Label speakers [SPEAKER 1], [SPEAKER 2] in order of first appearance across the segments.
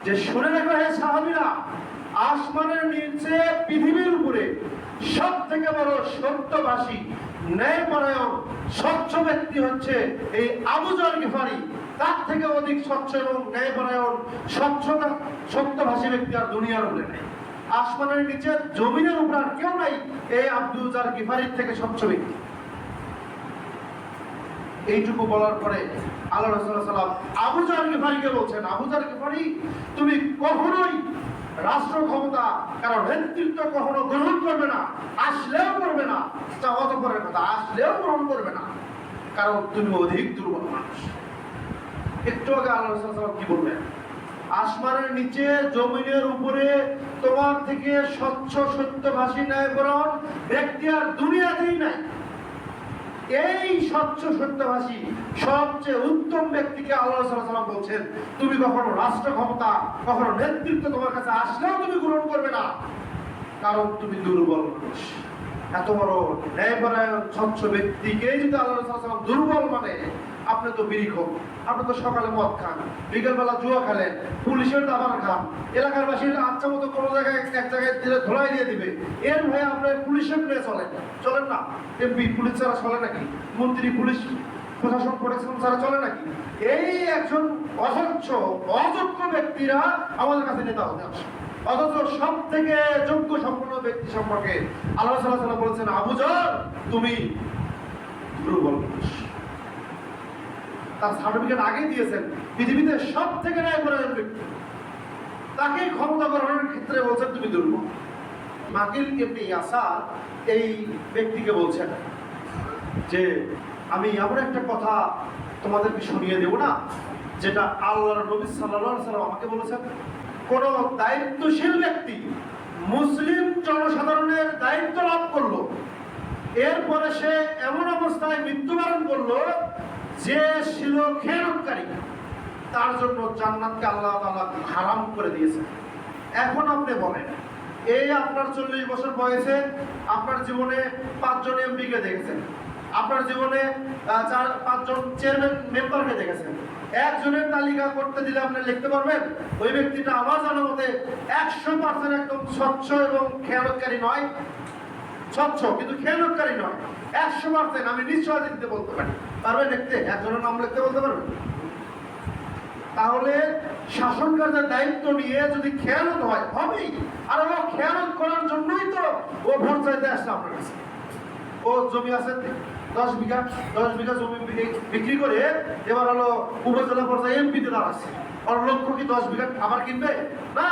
[SPEAKER 1] যে শুনে রাখো হে সাহাবীরা, আসমানের নিচে পৃথিবীর উপরে সব থেকে বড় সত্যবাসী, ন্যায়পরায়ণ, স্বচ্ছ ব্যক্তি হচ্ছে এই আবু যর গিফারি। তার থেকে অধিক স্বচ্ছ এবং ন্যায়পরায়ণ, সত্যভাষী ব্যক্তি আর দুনিয়ার উপরে নেই। আসমানের নিচে জমিনের উপর আর কেউ নাই এই আবু যর গিফারির থেকে স্বচ্ছ ব্যক্তি। এইটুকু বলার পরে আল্লাহ রাসূল সাল্লাল্লাহু আলাইহি ওয়াসাল্লাম আবু যর গিফারিকে বলছেন, আবু যর গিফারি, তুমি কখনোই রাষ্ট্র ক্ষমতা কারণ নেতৃত্ব কখনো গ্রহণ করবে না, আসলেও করবে না। অতঃপরের কথা, আসলেও গ্রহণ করবে না, কারণ তুমি অধিক দুর্বল মানুষ। একটু আগে আল্লাহ রাসূল সাল্লাল্লাহু আলাইহি ওয়াসাল্লাম কি বললেন? আসমানের নিচে জমিনের উপরে তোমার থেকে স্বচ্ছ সত্যভাষী ন্যায়পরায়ণ ব্যক্তি আর দুনিয়াতেই নাই। এই স্বচ্ছ সত্যভাষী সবচেয়ে উত্তম ব্যক্তিকে আল্লাহ রাসূল সাল্লাল্লাহু আলাইহি ওয়াসাল্লাম বলছেন, তুমি কখনো রাষ্ট্র ক্ষমতা, কখনো নেতৃত্ব তোমার কাছে আসলেও তুমি গ্রহণ করবে না, কারণ তুমি দুর্বল মানুষ। এত বড় ন্যায়পরায়ণ স্বচ্ছ ব্যক্তিকে যদি আল্লাহ রাসূল সাল্লাল্লাহু আলাইহি ওয়াসাল্লাম দুর্বল মানে, আপনি তো বিড়ি খান, আপনি তো সকালে মদ খান, বিকেলবেলা জুয়া খেলেন, পুলিশের দাবার খান, এলাকার বাসীর আচ্ছা মতো কোনো জায়গায় এক জায়গায় দিলে ধোলাই দিয়ে দিবে, এর ভয়ে আপনার পুলিশের নিয়ে চলেন না। এমপি পুলিশ ছাড়া চলে নাকি? মন্ত্রী পুলিশ প্রশাসন প্রোটেকশন ছাড়া চলে নাকি? এই একজন অস্বচ্ছ অযোগ্য ব্যক্তিরা আমাদের কাছে নেতা হতে আসে, অথচ সব থেকে যোগ্য সম্পন্ন ব্যক্তি সম্পর্কে আল্লাহ সাল্লাল্লাহু আলাইহি ওয়াসাল্লাম বলেছেন, আবু যর, তুমি দুর্বল মানুষ। তার সার্টিফিকেট আগে দিয়েছেন, পৃথিবীতে সব থেকে ন্যায়পরায়ণ ব্যক্তি, তাকে ক্ষমতা গ্রহণের ক্ষেত্রে বলছেন তুমি দুর্বল। মাকিল ইবনে ইয়াসার এই ব্যক্তিকে বলছেন যে, আমি এমন একটা কথা তোমাদেরকে শুনিয়ে দেব না যেটা আল্লাহর নবী সাল্লাল্লাহু আলাইহি ওয়াসাল্লাম আমাকে বলেছেন। কোন দায়িত্বশীল ব্যক্তি মুসলিম জনসাধারণের দায়িত্ব লাভ করলো, এরপরে সে এমন অবস্থায় মৃত্যুবরণ করলো যে ছিল খেয়ানতকারী, তার জন্য জান্নাতকে আল্লাহ তাআলা হারাম করে দিয়েছে। এখন আপনি বলেন, এই আপনার 40 বছর বয়সে আপনার জীবনে 5 জন এমপিকে দেখেছেন, আপনার জীবনে 4-5 জন চেয়ারম্যান মেম্বারকে দেখেছেন, একজনের তালিকা করতে দিলে আপনি লিখতে পারবেন ওই ব্যক্তিটা আমার জানা মতে 100% একদম স্বচ্ছ এবং খেয়ানতকারী নয়? স্বচ্ছ কিন্তু খেয়ানতকারী নয়, 100% আমি নিশ্চয়তা দিতে বলতে পারি। পারবেন লিখতে? একজনের নাম লিখতে বলতে পারবেন? তাহলে শাসন কার্যের দায়িত্ব নিয়ে যদি খেয়ানত হয়, হবেই। আর ও খেয়ানত করার জন্যই তো ও ভোট চাইতে আসছে আপনার কাছে। ও জমি আছে 10 বিঘা জমি বিক্রি করে এবার হলো উপজেলা পর্যায়ে এমপিতে দাঁড়াচ্ছে। ওর লক্ষ্য কি 10 বিঘা খাবার কিনবে? না,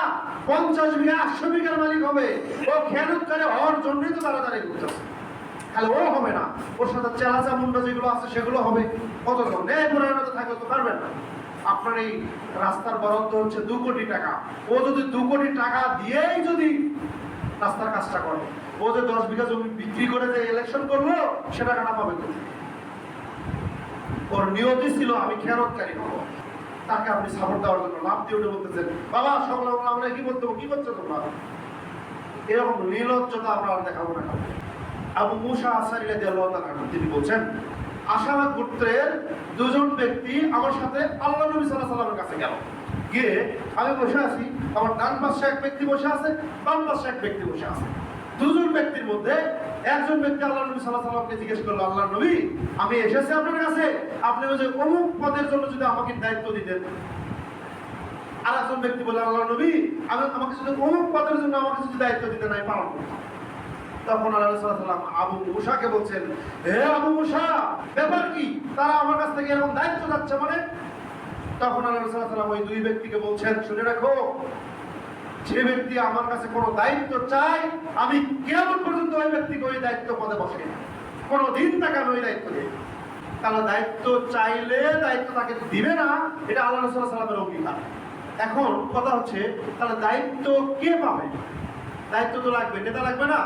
[SPEAKER 1] 50 বিঘা 100 বিঘার মালিক হবে। ও খেয়ানত করে হওয়ার জন্যই তো দাঁড়াদাঁড়ি করতেছে। তাহলে ও হবে না, ওর সাথে চেলাচা মুন্ডা যেগুলো আছে সেগুলো হবে। কত ন্যায়পরায়ণতা থাকলে তো পারবেন না। আপনার এই রাস্তার বরাদ্দ হচ্ছে 2 কোটি টাকা, ও যদি 2 কোটি টাকা দিয়েই যদি রাস্তার কাজটা করে, ও যে 10 বিঘা জমি বিক্রি করে যে ইলেকশন করলো সে টাকাটা পাবে তো? ওর নিয়তই ছিল আমি খেয়ানতকারী হব, তাকে আপনি সাপোর্ট দেওয়ার জন্য লাভ দিয়ে উঠে বলতেছেন, বাবা সকলে আমরা কি করতে কি করছো তোমরা? এরকম নির্লজ্জতা আমরা আর দেখাবো না। আবু মুসা আশআরী রাদিয়াল্লাহু তাআলা তিনি বলছেন, আশারা গোত্রের 2 জন ব্যক্তি আমার সাথে আল্লাহ নবী সাল্লাল্লাহু আলাইহি ওয়াসাল্লামের কাছে গেল। গিয়ে আমি বসে আছি, আমার ডান পাশে এক ব্যক্তি বসে আছে, বাম পাশে এক ব্যক্তি বসে আছে। 2 জন ব্যক্তির মধ্যে একজন ব্যক্তি আল্লাহ নবী সাল্লাল্লাহু আলাইহি ওয়াসাল্লামকে জিজ্ঞেস করলো, আল্লাহ নবী, আমি এসেছি আপনার কাছে, আপনি ওই যে অমুক পদের জন্য যদি আমাকে দায়িত্ব দিতেন। আর একজন ব্যক্তি বলে, আল্লাহ নবী, আমাকে যদি অমুক পদের জন্য আমাকে যদি দায়িত্ব দিতেন আমি পালন করতাম। তখন আল্লাহ রাসূল সাল্লাল্লাহু আলাইহি ওয়াসাল্লাম আবু মুসাকে বলছেন, হে আবু মুসা, ব্যাপার কি? তারা আমার কাছ থেকে এরকম দায়িত্ব যাচ্ছে মানে? তখন আল্লাহ রাসূল সাল্লাল্লাহু আলাইহি ওয়াসাল্লাম ওই 2 ব্যক্তিকে বলছেন, শুনে রাখো, যে ব্যক্তি আমার কাছে কোনো দায়িত্ব চায়, আমি কিয়ামত পর্যন্ত ওই ব্যক্তিকে ওই দায়িত্ব পদে বসাই না, কোনোদিন তাকে আমি ওই দায়িত্ব দিই। তাহলে দায়িত্ব চাইলে দায়িত্ব তাকে দিবে না, এটা আল্লাহ রাসূল সাল্লাল্লাহু আলাইহি ওয়াসাল্লামের অঙ্গীকার। এখন কথা হচ্ছে, তাহলে দায়িত্ব কে পাবে? দায়িত্ব তো লাগবে, নেতা লাগবে না?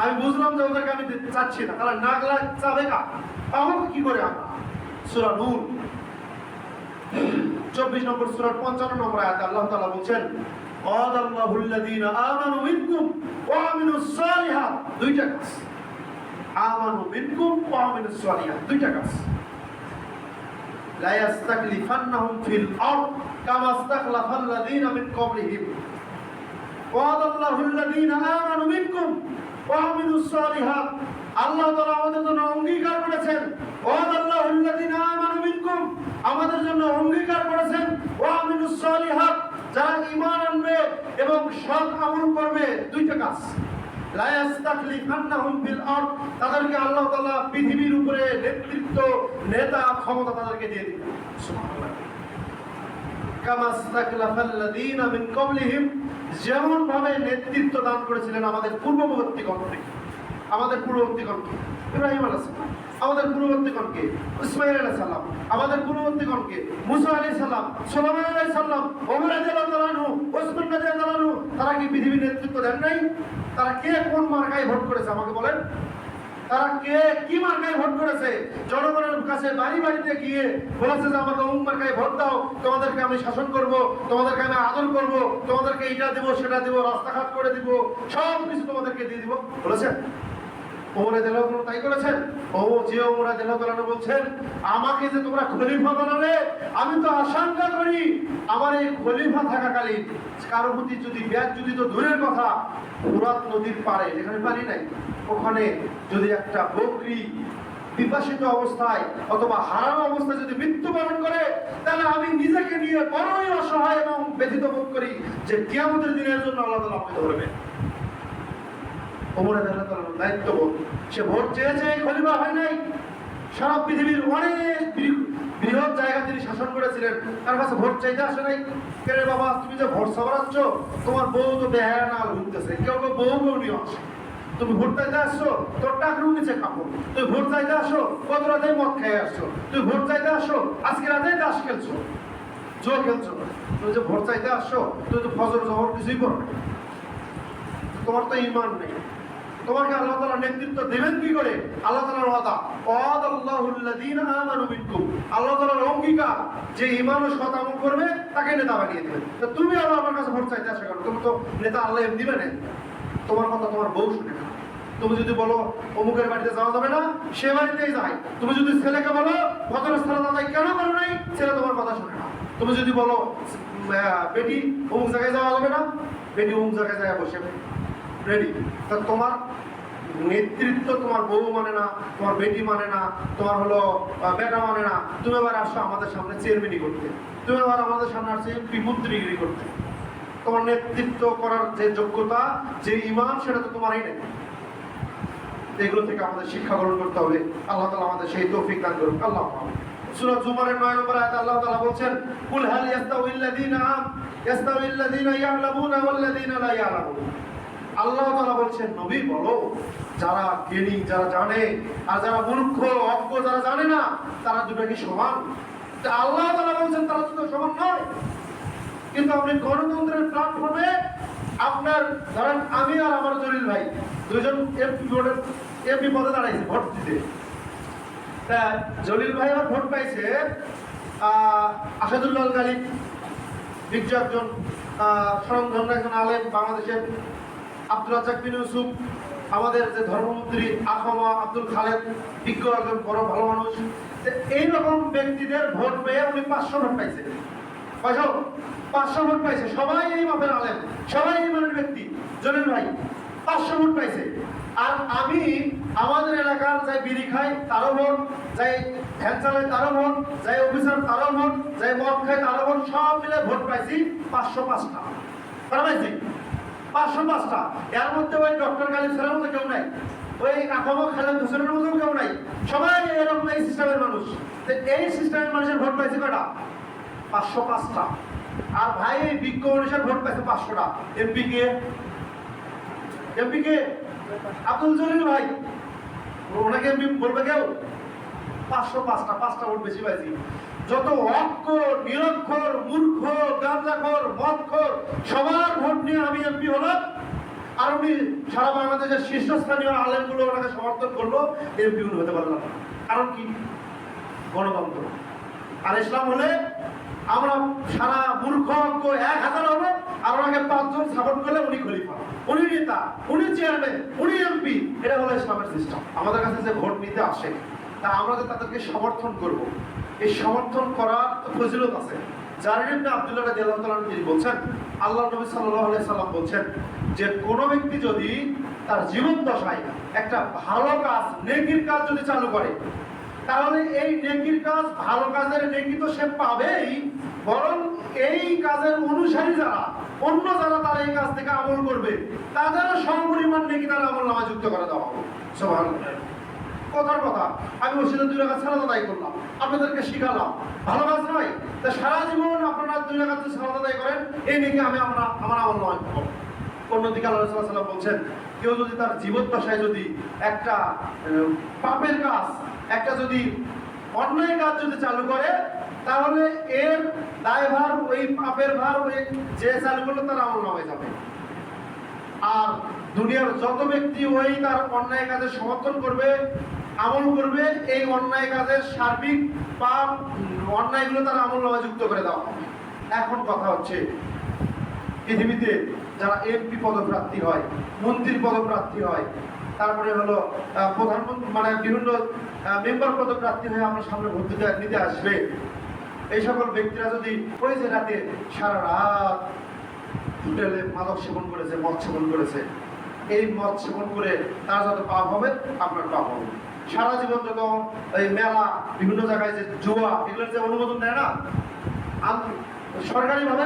[SPEAKER 1] আমি বুঝলাম যে ওদেরকে আমি চাচ্ছি না, তাহলে না চাবে কা? পাবো কি করে আমরা? সূরা নূর 24 নম্বর সূরার 55 নম্বর আয়াতে আল্লাহ তাআলা বলছেন, ওয়াদাল্লাহুল্লাযীনা আমানু মিনকুম ওয়া আমিলুস সালিহাত, 2টা কাজ। আমানু মিনকুম ওয়া আমিলুস সালিহাত, 2টা কাজ। লা ইয়াস্তাকলিফান্নাহুম ফিল আরদ কামা ইসতাখলাফাল্লাযীনা মিন ক্বাবলিহিম ওয়াদাল্লাহুল্লাযীনা আমানু মিনকুম ওয়া আমিলুস সালিহাত। আল্লাহ তাআলা আমাদের জন্য অঙ্গীকার করেছেন, ওয়াদাল্লাহুল্লাযীনা আমানু মিনকুম, আমাদের জন্য অঙ্গীকার করেছেন, ওয়া আমিলুস সালিহাত, যারা ঈমান আনবে এবং সৎ আমল করবে, দুইটা কাজ। লা ইস্তাখলিফান্নাহুম ফিল আরদ, তাদেরকে আল্লাহ তাআলা পৃথিবীর উপরে নেতৃত্ব, নেতা, ক্ষমতা তাদেরকে দিয়ে দিবেন। সুবহানাল্লাহ। কামা ইস্তাখলাফাল্লাযীনা মিন ক্বাবলিহিম, যেমন ভাবে নেতৃত্ব দান করেছিলেন আমাদের পূর্ববর্তীগণকে, আমাদের পূর্ববর্তীগণকে ইব্রাহিম আলাইহিস সালাম, আমাদের পূর্ববর্তীগণকে ইসমাঈল আলাইহিস সালাম, আমাদের পূর্ববর্তীগণকে মুসা আলাইহিস সালাম, সুলাইমান আলাইহিস সালাম, ওমর রাদিয়াল্লাহু আনহু, ওসমান রাদিয়াল্লাহু আনহু, তারা কি পৃথিবীর নেতৃত্ব দেন নাই? তারা কে কোন মার্কায় ভোট করেছে আমাকে বলেন? তারা কে কি মার্কায় ভোট করেছে? জনগণের কাছে বাড়ি বাড়িতে গিয়ে বলেছে যে আমাকে অমুক মার্কায় ভোট দাও, তোমাদেরকে আমি শাসন করব, তোমাদেরকে আমি আদর করব, তোমাদেরকে এটা দেব সেটা দেব, রাস্তাঘাট করে দিব, সব কিছু তোমাদেরকে দিয়ে দিব, বলেছেন? ওমর রাদিয়াল্লাহু আনহু তাই করেছেন? ওমর রাদিয়াল্লাহু আনহু বলছেন, আমাকে যে তোমরা খলিফা বানালে, আমি তো আশঙ্কা করি আমার এই খলিফা থাকাকালীন কারো প্রতি যদি ব্যাগ যদি তো দূরের কথা, ফোরাত নদীর পাড়ে যেখানে পানি নাই, ওখানে যদি একটা বকরি বিপাসিত অবস্থায় অথবা হারানো অবস্থায় যদি মৃত্যুবরণ করে, তাহলে আমি নিজেকে নিয়ে বড়ই অসহায় এবং ব্যথিত বোধ করি যে কিয়ামতের দিনের জন্য আল্লাহ তাআলা আমাকে ধরবেন। ওমর রাদিয়াল্লাহু তাআলার দায়িত্ববোধ, সে ভোট চেয়েছে, খলিফা হয় নাই, সারা পৃথিবীর অনেক বৃহৎ জায়গা তিনি শাসন করেছিলেন, তার কাছে ভোট চাইতে আসে নাই। কেন বাবা তুমি যে ভোট সাবরাচ্ছ, তোমার বউ তো বেহায়া নাল ঘুরতেছে, কেউ কেউ বউকেও নিয়ে আসে, তুমি ভোট চাইতে আসছো, তোর টাকরু নিচে খাবো, তুমি ভোট চাইতে আসো, কত রাতে মদ খেয়ে আসছো, তুমি ভোট চাইতে আসো, আজকে রাতে তাস খেলছো, জোর খেলছো, তুমি যে ভোট চাইতে আসছো, তুমি তো ফজর জহর কিছুই করো না, তোমার তো ঈমান নেই। তোমাকে আল্লাহ তাআলা নেতৃত্ব দেবেন কি করে? আল্লাহ তাআলার ওয়াদা, ওয়াদাল্লাহুল্লাযীনা আমানু মিনকুম, আল্লাহ তাআলার অঙ্গীকার যে ঈমান ও সৎ আমল করবে তাকে নেতা বানিয়ে দেবেন। তো তুমি আবার আমার কাছে ভোট চাইতে আসো কেন? তুমি তো নেতা আল্লাহ এমনি দিবে না, তোমার কথা তোমার বউ শুনে না। তুমি যদি বলো অমুকের বাড়িতে যাওয়া যাবে না, সে বাড়িতেই যায়। তুমি যদি ছেলেকে বলো ফজরের সালাত আদায় কেন করো নাই, ছেলে তোমার কথা শুনে না। তুমি যদি বলো বেটি অমুক জায়গায় যাওয়া যাবে না, বেটি অমুক জায়গায় যায় বসে রেডি। তা তোমার নেতৃত্ব তোমার বউ মানে না, তোমার বেটি মানে না, তোমার হলো বেটা মানে না, তুমি এবার আসছো আমাদের সামনে চেয়ারম্যানই করতে, তুমি এবার আমাদের সামনে আসছো এমপি মন্ত্রীগিরি করতে। তোমার নেতৃত্ব করার যে যোগ্যতা, যে ঈমান, সেটা তো তোমারই নেই। এগুলো থেকে আমাদের শিক্ষা গ্রহণ করতে হবে। আল্লাহ তাআলা আমাদের সেই তৌফিক দান করুন। আল্লাহ সূরা জুমারের 9 নম্বর আয়াতে আল্লাহ তাআলা বলছেন, কুল হাল ইয়াস্তাউইল্লাযীনা ইয়া'লামুনা ওয়াল্লাযীনা লা ইয়া'লামুন। আল্লাহ তাআলা বলছেন, নবী বলো, যারা জ্ঞানী, যারা জানে, আর যারা মূর্খ অজ্ঞ যারা জানে না, তারা দুটো কি সমান? আল্লাহ তাআলা বলছেন তারা দুটো সমান নয়। কিন্তু আপনি গণতন্ত্রের প্ল্যাটফর্মে আপনার ধরেন আমি আর আমার জলিল ভাই দুজন এমপি পদে দাঁড়াইছে ভোট দিতে। তা জলিল ভাই আমার ভোট পাইছে আসাদুল্লাহ গালিব, বিজ্ঞ একজন স্বনামধন্য একজন আলেম, বাংলাদেশের আব্দুল রাজ্জাক বিন ইউসুফ, আমাদের যে ধর্মমন্ত্রী আখামা আব্দুল খালেদ, বিজ্ঞ একজন বড় ভালো মানুষ। এইরকম ব্যক্তিদের ভোট পেয়ে উনি 500 ভোট পাইছে। 500 ভোট পাইছে। সবাই এই মাপের আলেম, সবাই এই মানের ব্যক্তি। জলিল ভাই 500 ভোট পাইছে। আর আমি আমাদের এলাকার যাই বিড়ি খাই তারও ভোট, যাই ভ্যান চালায় তারও ভোট, যাই অফিসার তারও ভোট, যাই মদ খাই তারও ভোট, সব মিলে ভোট পাইছি 505টা। পাইছি 505টা। এর মধ্যে ওই ডক্টর গালিব স্যারের মধ্যে কেউ নাই, ওই আখামা খালেদ হোসেনের মধ্যেও কেউ নাই। সবাই এরকম এই সিস্টেমের মানুষ। এই সিস্টেমের মানুষের ভোট পাইছে কয়টা? 505টা। আর ভাই এই বিজ্ঞ মানুষের ভোট পাইছে 500টা। এমপি কে? আব্দুল জলিল ভাই, ওনাকে এমপি বলবে কেউ? 505টা, 5টা ভোট বেশি পাইছি। যত অজ্ঞ, নিরক্ষর, মূর্খ, গাঁজাখোর, মদখোর সবার ভোট নিয়ে আমি এমপি হলাম। আর উনি সারা বাংলাদেশের শীর্ষস্থানীয় আলেমগুলো ওনাকে সমর্থন করলো, এমপি উনি হতে পারলাম না। কারণ কি? গণতন্ত্র। আর ইসলাম হলে আমরা সারা মূর্খ অজ্ঞ 1000 হবো, আর ওনাকে 5 জন সাপোর্ট করলে উনি খলিফা, উনি নেতা, উনি চেয়ারম্যান, উনি এমপি। এটা হলো ইসলামের সিস্টেম। আমাদের কাছে যে ভোট নিতে আসে, তা আমরা যে তাদেরকে সমর্থন করব, এই সমর্থন করার ফজিলত আছে। জারির ইবনে আব্দুল্লাহ রাদিয়াল্লাহু তাআলা তিনি বলছেন, আল্লাহ নবী সাল্লাল্লাহু আলাইহি সাল্লাম বলছেন যে কোন ব্যক্তি যদি তার জীবন দশায় একটা ভালো কাজ, নেকির কাজ যদি চালু করে, তাহলে এই নেকির কাজ, ভালো কাজের নেকি তো সে পাবেই, বরং এই কাজের অনুসারী যারা, অন্য যারা তারা এই কাজ থেকে আমল করবে, তাদেরও সমপরিমাণ নেকি তার আমল নামায় যুক্ত করে দেওয়া হবে। সুবহানাল্লাহ। কথার কথা, আমি মসজিদে 2 রাকাত সালাত আদায় করলাম, আপনাদেরকে শিখালাম, ভালো কাজ নয়? তা সারা জীবন আপনারা 2 রাকাত সালাত আদায় করেন, এই নেকি আমি আমার আমল নামায় পাবো। অন্যদিকে আল্লাহ রাসূল সাল্লাল্লাহু আলাইহি ওয়াসাল্লাম বলছেন, কেউ যদি তার জীবদ্দশায় যদি একটা পাপের কাজ, একটা যদি অন্যায় কাজ যদি চালু করে, তাহলে এর দায়ভার, ওই পাপের ভার ওই যে চালু করলো তার আমল নামায় যাবে। আর দুনিয়ার যত ব্যক্তি ওই তার অন্যায় কাজে সমর্থন করবে, আমল করবে, এই অন্যায় কাজের সার্বিক পাপ অন্যায়গুলো তার আমল নামায় যুক্ত করে দেওয়া হবে। এখন কথা হচ্ছে, পৃথিবীতে যারা এমপি পদপ্রার্থী হয়, মন্ত্রীর পদপ্রার্থী হয়, তারপরে হলো প্রধানমন্ত্রী, মানে বিভিন্ন মেম্বার পদপ্রার্থী হয়ে আমরা সামনে ভোট নিতে আসবে, এই সকল ব্যক্তিরা যদি ওই যে রাতে সারা রাত হোটেলে মাদক সেবন করেছে, মদ সেবন করেছে, এই মদ সেবন করে তার যত পাপ হবে, আপনার পাপ হবে। সারা জীবন যত এই মেলা, বিভিন্ন জায়গায় যে জুয়া, এগুলোর যে অনুমোদন দেয় না, সরকারিভাবে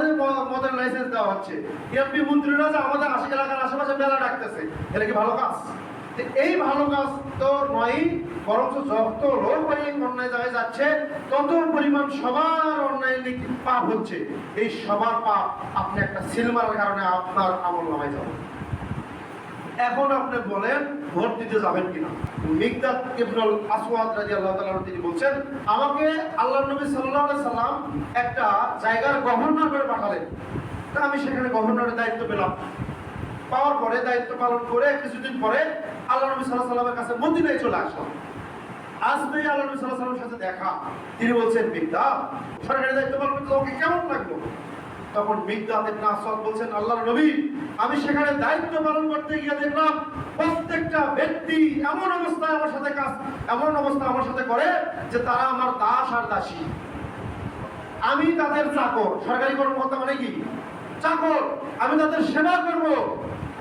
[SPEAKER 1] মদের লাইসেন্স দেওয়া হচ্ছে, এমপি মন্ত্রীরা যে আমাদের এলাকার আশেপাশে মেলা ডাকতেছে, এটা কি ভালো কাজ? এই ভালো কাজ তো নয়, বরঞ্চ যত লোক ওই অন্যায় জায়গায় যাচ্ছে, তত পরিমাণ সবার অন্যায় পাপ হচ্ছে। এই সবার পাপ আপনি একটা সিল মারার কারণে আপনার আমল নামায় যাবে। এখন আপনি বলেন ভোট দিতে যাবেন কিনা? মিকদাদ ইবনুল আসওয়াদ রাদিয়াল্লাহু তাআলা তিনি বলছেন, আমাকে আল্লাহর নবী সাল্লাল্লাহু আলাইহি সাল্লাম একটা জায়গার গভর্নর করে পাঠালেন। তা আমি সেখানে গভর্নরের দায়িত্ব পেলাম। পাওয়ার পরে দায়িত্ব পালন করে কিছুদিন পরে আল্লাহ নবী সাল্লাল্লাহু আলাইহি সাল্লামের কাছে মদিনায় চলে আসলাম। আসতেই আল্লাহ নবী সাল্লাল্লাহু আলাইহি সাল্লামের সাথে দেখা। তিনি বলছেন, মিকদাদ, সরকারি দায়িত্ব পালন করতে তোমাকে কেমন লাগলো? তখন মিকদাদ ইবনে আসওয়াদ বলছেন, আল্লাহর নবী, আমি সেখানে দায়িত্ব পালন করতে গিয়ে দেখলাম প্রত্যেকটা ব্যক্তি এমন অবস্থা আমার সাথে করে যে তারা আমার দাস আর দাসী, আমি তাদের চাকর। সরকারি কর্মকর্তা মানে কি? চাকর। আমি তাদের সেবা করব,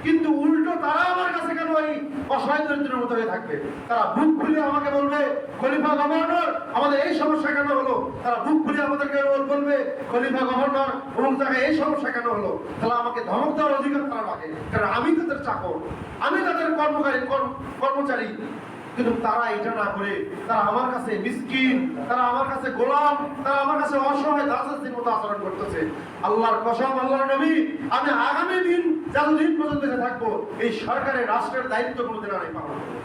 [SPEAKER 1] কিন্তু উল্টো তারা আমার কাছে কেন এই অসহায় দরিদ্রের মতো হয়ে থাকবে? তারা বুক খুলে আমাকে বলবে, খলিফা গভর্নর, আমাদের এই সমস্যা কেন হলো? তারা বুক খুলে আমাদেরকে বলবে, খলিফা গভর্নর, অমুক জায়গায় এই সমস্যা কেন হলো? তাহলে আমাকে ধমক দেওয়ার অধিকার তারা রাখে, কারণ আমি তাদের চাকর, আমি তাদের কর্মচারী। কিন্তু তারা এটা না করে তারা আমার কাছে মিসকিন, তারা আমার কাছে গোলাম, তারা আমার কাছে অসহায় দাসের মতো আচরণ করতেছে। আল্লাহর কসম, আল্লাহর নবী, আমি আগামী দিন যতদিন পর্যন্ত থাকবো এই সরকারের রাষ্ট্রের দায়িত্ব কোনোদিন আমি পালন করবো।